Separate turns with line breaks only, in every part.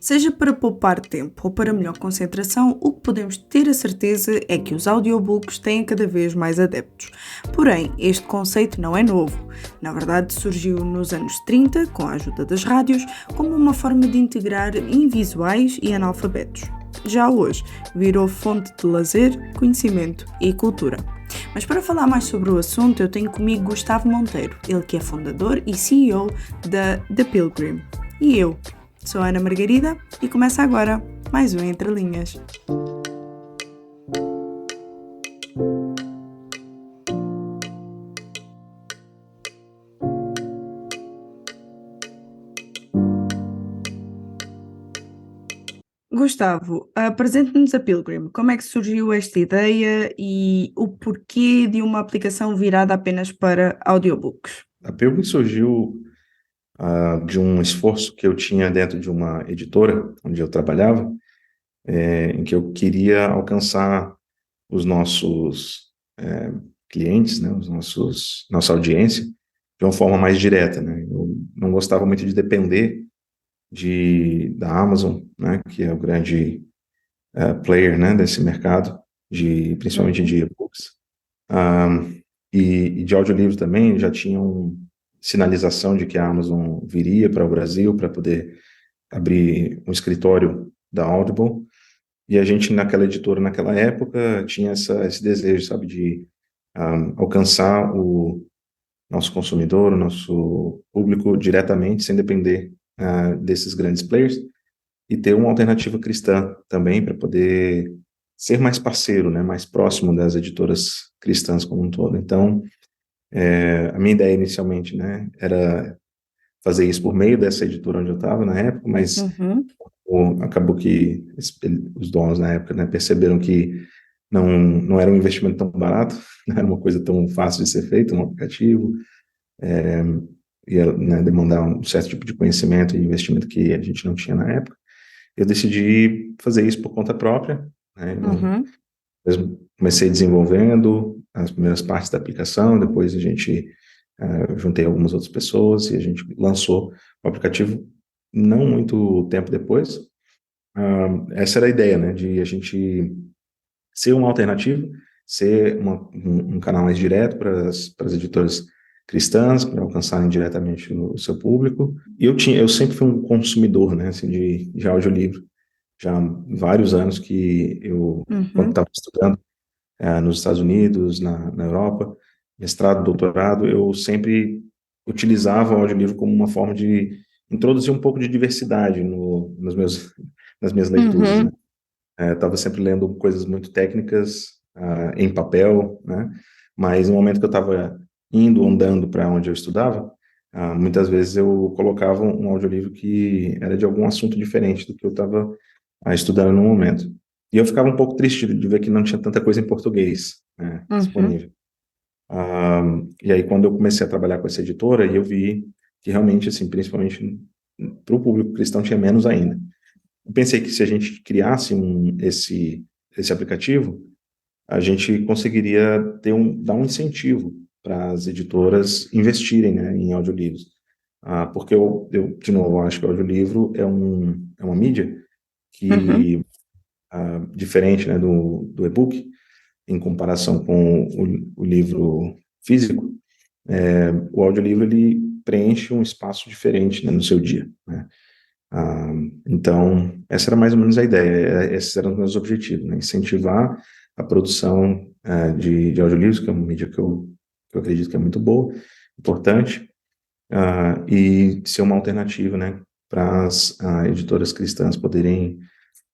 Seja para poupar tempo ou para melhor concentração, o que podemos ter a certeza é que os audiobooks têm cada vez mais adeptos. Porém, este conceito não é novo. Na verdade, surgiu nos anos 30, com a ajuda das rádios, como uma forma de integrar invisuais e analfabetos. Já hoje, virou fonte de lazer, conhecimento e cultura. Mas para falar mais sobre o assunto, eu tenho comigo Gustavo Monteiro, ele que é fundador e CEO da The Pilgrim. E eu sou a Ana Margarida e começa agora mais um Entre Linhas. Gustavo, apresente-nos a Pilgrim. Como é que surgiu esta ideia e o porquê de uma aplicação virada apenas para audiobooks?
A Pilgrim surgiu de um esforço que eu tinha dentro de uma editora onde eu trabalhava, em que eu queria alcançar os nossos clientes, né, nossa audiência, de uma forma mais direta, né? Eu não gostava muito de depender da Amazon, né, que é o grande player, né, desse mercado, principalmente de e-books. E de audiolivro também, já tinham sinalização de que a Amazon viria para o Brasil para poder abrir um escritório da Audible, e a gente naquela editora, naquela época, tinha esse desejo, sabe, de alcançar o nosso consumidor, o nosso público diretamente, sem depender desses grandes players, e ter uma alternativa cristã também para poder ser mais parceiro, né, mais próximo das editoras cristãs como um todo. Então, a minha ideia inicialmente, né, era fazer isso por meio dessa editora onde eu estava na época, mas acabou que os donos na época, né, perceberam que não era um investimento tão barato, não era uma coisa tão fácil de ser feita, um aplicativo, ia, né, demandar um certo tipo de conhecimento e investimento que a gente não tinha na época. Eu decidi fazer isso por conta própria, né, eu comecei desenvolvendo as primeiras partes da aplicação, depois juntei algumas outras pessoas e a gente lançou o aplicativo não muito tempo depois. Essa era a ideia, né, de a gente ser uma alternativa, ser um canal mais direto para as editoras cristãs, para alcançarem diretamente o seu público. E eu sempre fui um consumidor, né, assim, de audiolivro. Já há vários anos que quando estava estudando nos Estados Unidos, na Europa, mestrado, doutorado, eu sempre utilizava o audiolivro como uma forma de introduzir um pouco de diversidade nas minhas leituras, né? Estava sempre lendo coisas muito técnicas em papel, né? Mas no momento que eu estava andando para onde eu estudava, muitas vezes eu colocava um audiolivro que era de algum assunto diferente do que eu estava estudando no momento. E eu ficava um pouco triste de ver que não tinha tanta coisa em português, né, disponível. E aí, quando eu comecei a trabalhar com essa editora, eu vi que realmente, assim, principalmente para o público cristão, tinha menos ainda. Eu pensei que se a gente criasse esse aplicativo, a gente conseguiria dar um incentivo para as editoras investirem, né, em audiolivros. Porque de novo, acho que o audiolivro é uma mídia que, diferente, né, do e-book, em comparação com o livro físico, o audiolivro ele preenche um espaço diferente, né, no seu dia, né? Então, essa era mais ou menos a ideia, esses eram os meus objetivos, né? Incentivar a produção de audiolivros, que é uma mídia que eu acredito que é muito boa, importante, e ser uma alternativa, né, para as editoras cristãs poderem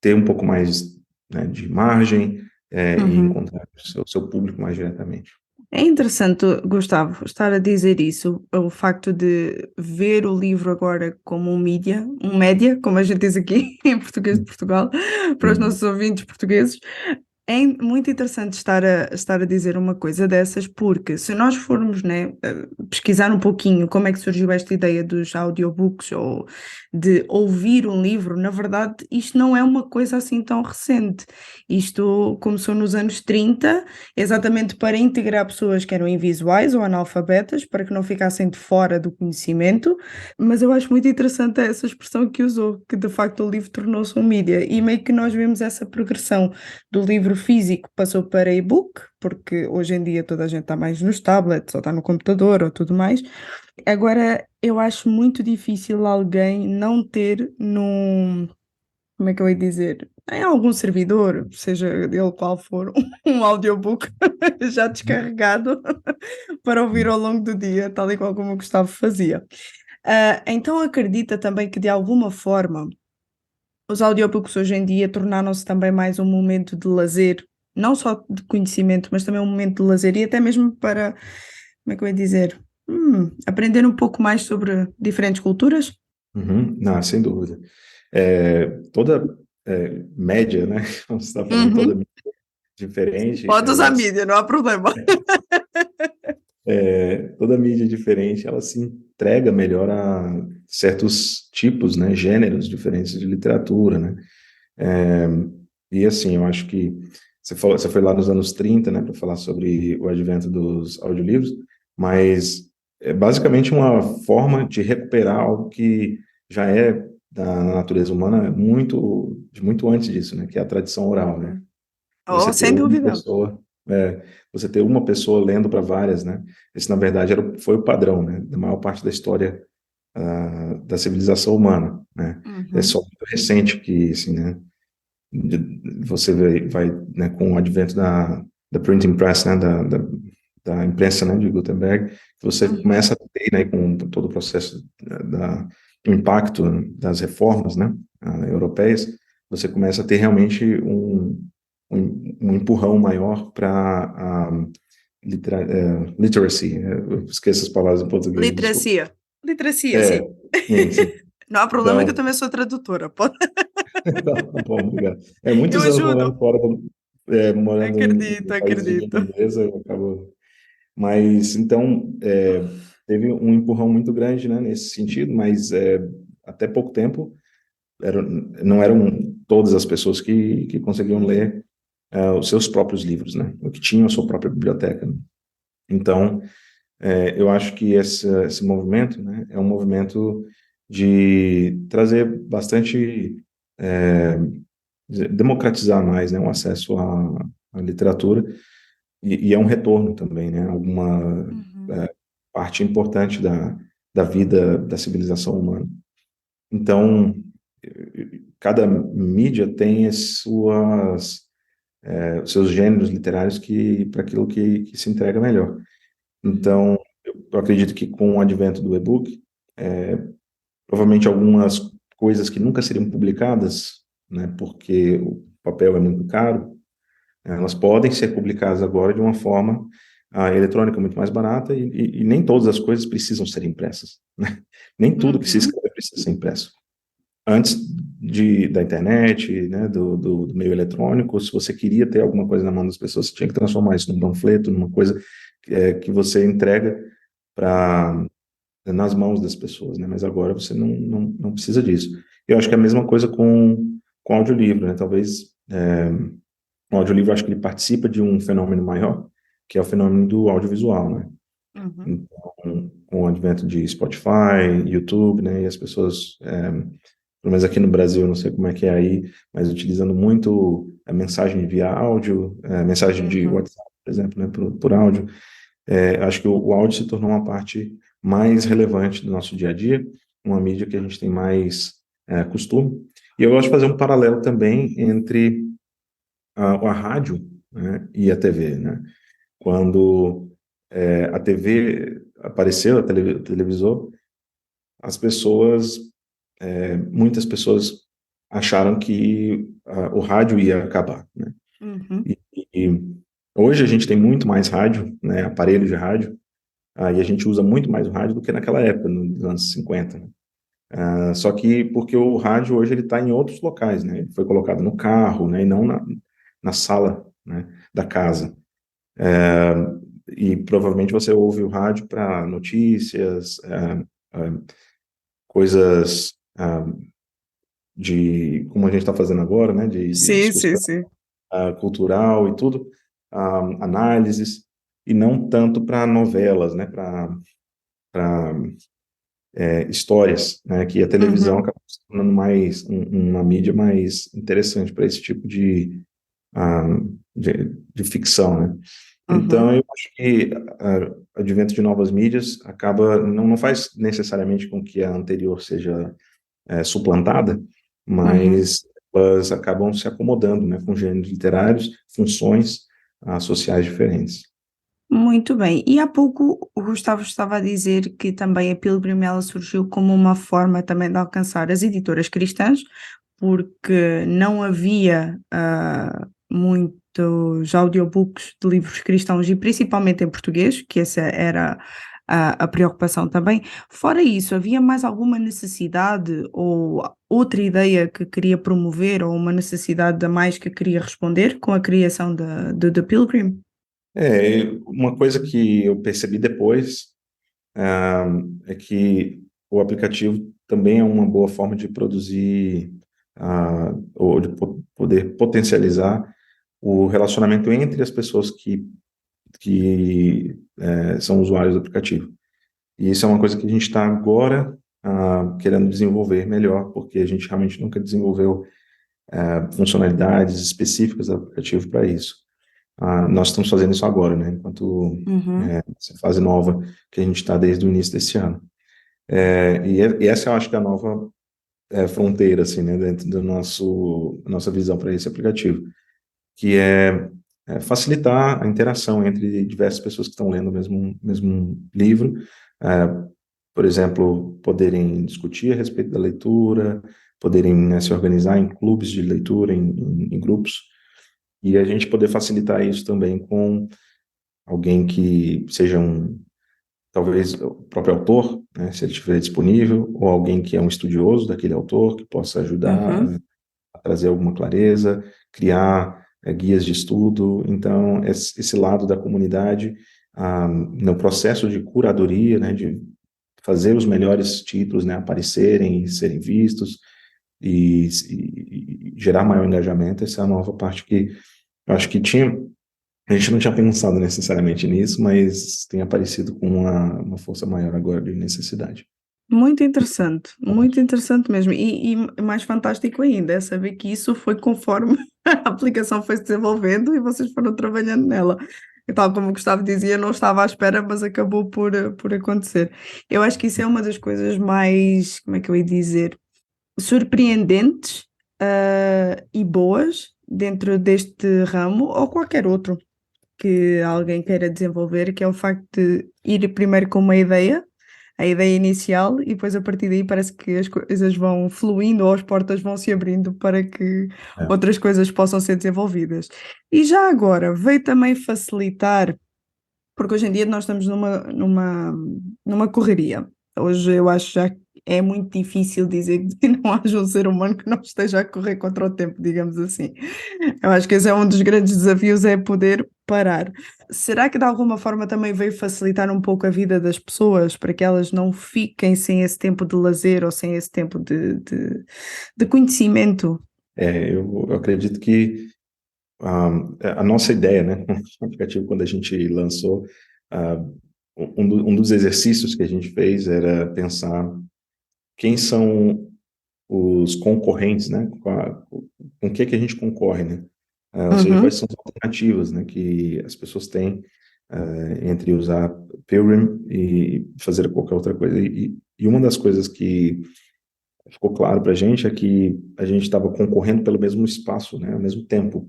ter um pouco mais, né, de margem e encontrar o seu público mais diretamente.
É interessante, Gustavo, estar a dizer isso, o facto de ver o livro agora como um média, como a gente diz aqui em português de Portugal, para os nossos ouvintes portugueses. É muito interessante estar a dizer uma coisa dessas, porque se nós formos, né, pesquisar um pouquinho como é que surgiu esta ideia dos audiobooks ou de ouvir um livro, na verdade, isto não é uma coisa assim tão recente. Isto começou nos anos 30, exatamente para integrar pessoas que eram invisuais ou analfabetas, para que não ficassem de fora do conhecimento. Mas eu acho muito interessante essa expressão que usou, que de facto o livro tornou-se um mídia, e meio que nós vemos essa progressão do livro físico passou para e-book, porque hoje em dia toda a gente está mais nos tablets, ou está no computador, ou tudo mais. Agora, eu acho muito difícil alguém não ter num, como é que eu ia dizer, em algum servidor, seja ele qual for, um audiobook já descarregado para ouvir ao longo do dia, tal e qual como o Gustavo fazia. Então acredita também que de alguma forma os audiobooks hoje em dia tornaram-se também mais um momento de lazer, não só de conhecimento, mas também um momento de lazer e até mesmo para, como é que eu ia dizer, aprender um pouco mais sobre diferentes culturas.
Uhum. Não, sem dúvida. Toda média, né? Como você está falando, toda
Uhum.
mídia diferente,
Pode usar mídia, não há problema.
toda mídia diferente, ela se entrega melhor a certos tipos, né? Gêneros diferentes de literatura, né? É, e assim, eu acho que você foi lá nos anos 30, né, para falar sobre o advento dos audiolivros, mas é basicamente uma forma de recuperar algo que já é da natureza humana de muito antes disso, né, que é a tradição oral, né?
Uhum.
Você
Oh,
ter
sem
uma
dúvida.
pessoa, você ter uma pessoa lendo para várias, né? Esse, na verdade, foi o padrão, né, da maior parte da história da civilização humana, né? É
Uhum.
só muito recente que, assim, né, você vai, né, com o advento da printing press, né, da imprensa, né, de Gutenberg, você
Uhum.
começa a ter, né, com todo o processo do impacto das reformas, né, europeias, você começa a ter realmente um empurrão maior para a literacy, eu esqueço as palavras em português, desculpa.
Literacia. Literacia,
É,
sim.
sim.
Não há problema que eu
Então,
também sou tradutora.
tá bom, obrigado.
Eu
Muitos anos morando
ajudo.
fora, morando
Acredito,
em países de língua
acredito.
inglesa, eu acabo. Mas então teve um empurrão muito grande, né, nesse sentido, mas até pouco tempo não eram todas as pessoas que conseguiam
Uhum.
ler os seus próprios livros, né, ou que tinham a sua própria biblioteca, né? Então, eu acho que esse movimento, né, é um movimento de trazer bastante democratizar mais, né, o acesso à literatura e é um retorno também, né, alguma
Uhum.
é, parte importante da vida da civilização humana. Então, cada mídia tem os seus gêneros literários que para aquilo que se entrega melhor.
Uhum.
Então, eu acredito que com o advento do e-book, provavelmente algumas coisas que nunca seriam publicadas, né, porque o papel é muito caro, elas podem ser publicadas agora de uma forma eletrônica muito mais barata e nem todas as coisas precisam ser impressas, né? Nem tudo que se
Uhum.
escreve precisa ser impresso. Antes da internet, né, do meio eletrônico, se você queria ter alguma coisa na mão das pessoas, você tinha que transformar isso num panfleto, numa coisa que você entrega para nas mãos das pessoas, né? Mas agora você não precisa disso. Eu acho que é a mesma coisa com audiolivro, né? Talvez o audiolivro, acho que ele participa de um fenômeno maior, que é o fenômeno do audiovisual, né?
Uhum.
Então, com o advento de Spotify, YouTube, né? E as pessoas, pelo menos aqui no Brasil, eu não sei como é que é aí, mas utilizando muito a mensagem via áudio, mensagem de
Uhum.
WhatsApp, por exemplo, né? Por áudio. Acho que o áudio se tornou uma parte mais relevante do nosso dia a dia, uma mídia que a gente tem mais costume. E eu gosto de fazer um paralelo também entre a rádio, né, e a TV, né? Quando a TV apareceu, o televisor, as pessoas, muitas pessoas acharam que o rádio ia acabar, né?
Uhum.
E hoje a gente tem muito mais rádio, né, aparelhos de rádio, e a gente usa muito mais o rádio do que naquela época, nos anos 50, né? Só que porque o rádio hoje ele está em outros locais, né? Ele foi colocado no carro, né, e não na sala, né, da casa. É, e provavelmente você ouve o rádio para notícias, coisas de, como a gente está fazendo agora, né, de
Sim, sim,
discussão
sim.
cultural e tudo, análises, e não tanto para novelas, né, para histórias, né, que a televisão
Uhum,
acaba se tornando mais uma mídia mais interessante para esse tipo ah, de ficção, né? Então,
uhum,
eu acho que o advento de novas mídias acaba, não faz necessariamente com que a anterior seja suplantada,
uhum.
mas elas acabam se acomodando, né, com gêneros literários, funções sociais diferentes.
Muito bem. E há pouco o Gustavo estava a dizer que também a Pilgrim ela surgiu como uma forma também de alcançar as editoras cristãs, porque não havia muitos audiobooks de livros cristãos e principalmente em português, que essa era a preocupação também. Fora isso, havia mais alguma necessidade ou outra ideia que queria promover ou uma necessidade a mais que queria responder com a criação da Pilgrim?
Uma coisa que eu percebi depois ah, é que o aplicativo também é uma boa forma de produzir ou de poder potencializar o relacionamento entre as pessoas que são usuários do aplicativo. E isso é uma coisa que a gente está agora querendo desenvolver melhor, porque a gente realmente nunca desenvolveu funcionalidades específicas do aplicativo para isso. Nós estamos fazendo isso agora, né? Enquanto
Uhum,
essa fase nova que a gente está desde o início desse ano. E essa eu acho que é a nova fronteira, assim, né? Dentro do nossa visão para esse aplicativo, que é facilitar a interação entre diversas pessoas que estão lendo o mesmo livro, é, por exemplo, poderem discutir a respeito da leitura, poderem, né, se organizar em clubes de leitura, em grupos, e a gente poder facilitar isso também com alguém que seja talvez o próprio autor, né, se ele estiver disponível, ou alguém que é um estudioso daquele autor, que possa ajudar
uhum.
a trazer alguma clareza, criar guias de estudo. Então, esse lado da comunidade, no processo de curadoria, né, de fazer os melhores títulos, né, aparecerem e serem vistos e gerar maior engajamento, essa é a nova parte que eu acho que a gente não tinha pensado necessariamente nisso, mas tem aparecido com uma força maior agora de necessidade.
Muito interessante mesmo. E mais fantástico ainda é saber que isso foi conforme a aplicação foi se desenvolvendo e vocês foram trabalhando nela. E tal como o Gustavo dizia, não estava à espera, mas acabou por acontecer. Eu acho que isso é uma das coisas mais, como é que eu ia dizer, surpreendentes, e boas dentro deste ramo ou qualquer outro que alguém queira desenvolver, que é o facto de ir primeiro com uma ideia, a ideia inicial, e depois a partir daí parece que as coisas vão fluindo ou as portas vão se abrindo para que
É,
outras coisas possam ser desenvolvidas. E já agora, veio também facilitar, porque hoje em dia nós estamos numa correria. Hoje eu acho já que é muito difícil dizer que não haja um ser humano que não esteja a correr contra o tempo, digamos assim. Eu acho que esse é um dos grandes desafios, é poder parar. Será que de alguma forma também veio facilitar um pouco a vida das pessoas para que elas não fiquem sem esse tempo de lazer ou sem esse tempo de conhecimento?
eu acredito que ah, a nossa ideia, né, com o aplicativo, quando a gente lançou, ah, um dos exercícios que a gente fez era pensar quem são os concorrentes, né, com o que a gente concorre, né, ou seja, quais
Uhum,
são as alternativas, né, que as pessoas têm entre usar Pilgrim e fazer qualquer outra coisa. E uma das coisas que ficou claro para a gente é que a gente estava concorrendo pelo mesmo espaço, né, ao mesmo tempo,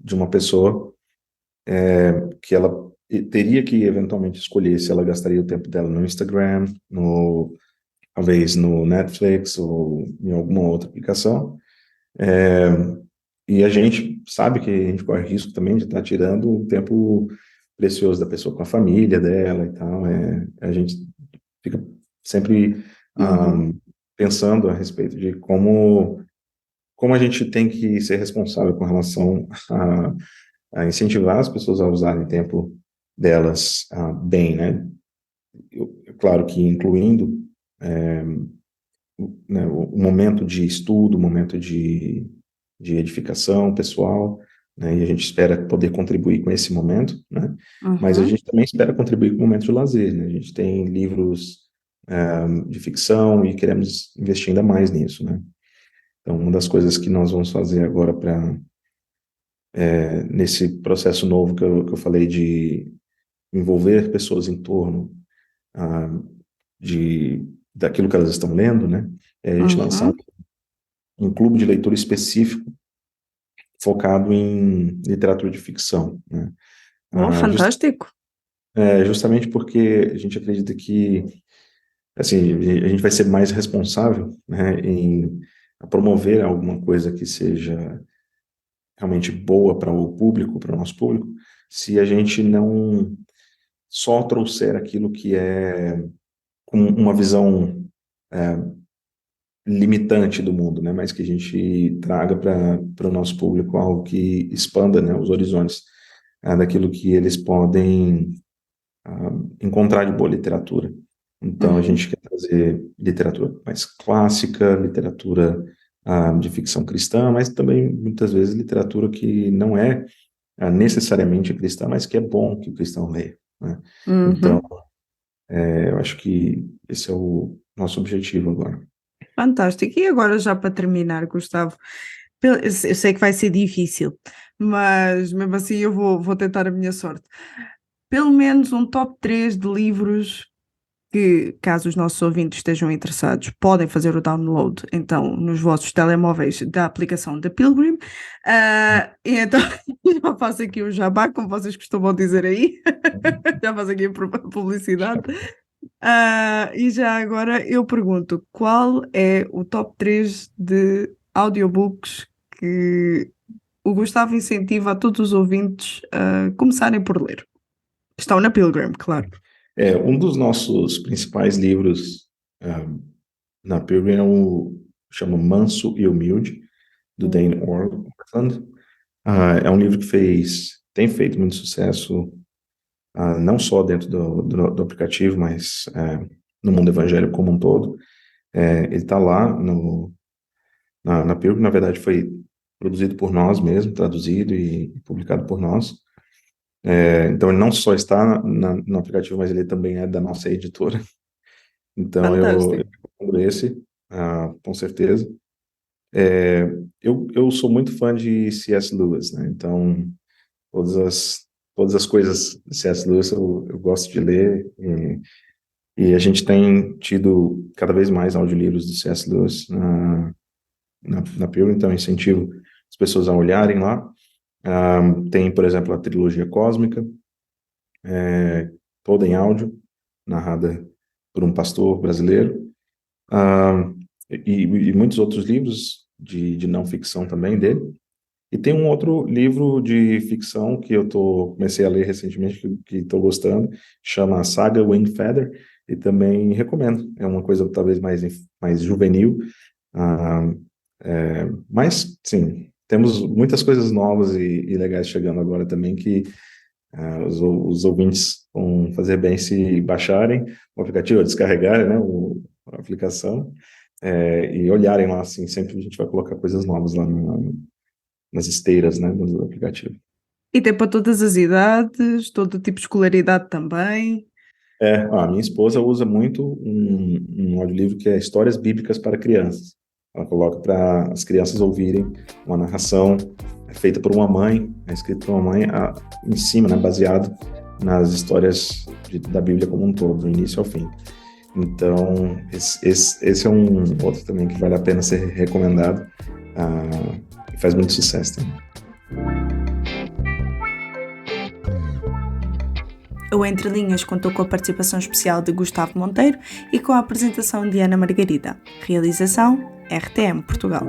de uma pessoa que ela teria que eventualmente escolher se ela gastaria o tempo dela no Instagram, talvez no Netflix ou em alguma outra aplicação. É, e a gente sabe que a gente corre risco também de estar tirando o tempo precioso da pessoa com a família dela e tal. A gente fica sempre
uhum,
pensando a respeito de como como a gente tem que ser responsável com relação a incentivar as pessoas a usarem o tempo delas bem, né? Claro que incluindo né, o momento de estudo, o momento de edificação pessoal, né, e a gente espera poder contribuir com esse momento, né, mas a
Uhum,
gente também espera contribuir com o momento de lazer, né, a gente tem livros de ficção e queremos investir ainda mais nisso, né. Então, uma das coisas que nós vamos fazer agora nesse processo novo que eu falei de envolver pessoas em torno ah, daquilo que elas estão lendo, né, é a gente lançar
uhum.
um clube de leitura específico focado em literatura de ficção, né?
Oh, fantástico.
Justamente porque a gente acredita que, assim, a gente vai ser mais responsável, né, em promover alguma coisa que seja realmente boa para o público, para o nosso público, se a gente não só trouxer aquilo que é com uma visão limitante do mundo, né, mas que a gente traga para o nosso público algo que expanda, né, os horizontes daquilo que eles podem encontrar de boa literatura. Então, a
Uhum,
gente quer trazer literatura mais clássica, literatura de ficção cristã, mas também, muitas vezes, literatura que não é necessariamente cristã, mas que é bom que o cristão leia, né? Então,
uhum.
eu acho que esse é o nosso objetivo agora.
Fantástico. E agora, já para terminar, Gustavo, eu sei que vai ser difícil, mas mesmo assim eu vou tentar a minha sorte. Pelo menos um top 3 de livros que, caso os nossos ouvintes estejam interessados, podem fazer o download, então, nos vossos telemóveis da aplicação da Pilgrim. E então, já faço aqui o jabá, como vocês costumam dizer aí. Já faço aqui a publicidade. E já agora eu pergunto, qual é o top 3 de audiobooks que o Gustavo incentiva a todos os ouvintes a começarem por ler? Estão na Pilgrim, claro.
Um dos nossos principais livros na Pilgrim chama Manso e Humilde, do Dane Ortland. É um livro que tem feito muito sucesso, não só dentro do aplicativo, mas no mundo evangélico como um todo. Ele está lá na Pilgrim, na verdade foi produzido por nós mesmo, traduzido e publicado por nós. Então ele não só está no aplicativo, mas ele também é da nossa editora. Então eu
Fantástico.
recomendo esse, com certeza. Eu sou muito fã de C.S. Lewis, né? Então todas as, todas as coisas de C.S. Lewis eu gosto de ler, e a gente tem tido cada vez mais audiolivros de C.S. Lewis na Pilgrim, então eu incentivo as pessoas a olharem lá. Tem, por exemplo, a trilogia cósmica, toda em áudio, narrada por um pastor brasileiro, ah, e muitos outros livros de não ficção também dele. E tem um outro livro de ficção que comecei a ler recentemente, que estou gostando, chama Saga Wingfeather, e também recomendo. É uma coisa talvez mais juvenil, ah, mas, sim, temos muitas coisas novas e legais chegando agora também, que os ouvintes vão fazer bem se baixarem o aplicativo, descarregarem, né, a aplicação, e olharem lá, assim, sempre a gente vai colocar coisas novas lá nas esteiras, né, do aplicativo.
E tem para todas as idades, todo tipo de escolaridade também.
A minha esposa usa muito um audiolivro que é Histórias Bíblicas para Crianças. Ela coloca para as crianças ouvirem uma narração feita por uma mãe, escrita por uma mãe, em cima, né, baseado nas histórias da Bíblia como um todo, do início ao fim. Então, esse é um outro também que vale a pena ser recomendado, e faz muito sucesso também.
O Entre Linhas contou com a participação especial de Gustavo Monteiro e com a apresentação de Ana Margarida. Realização RTM Portugal.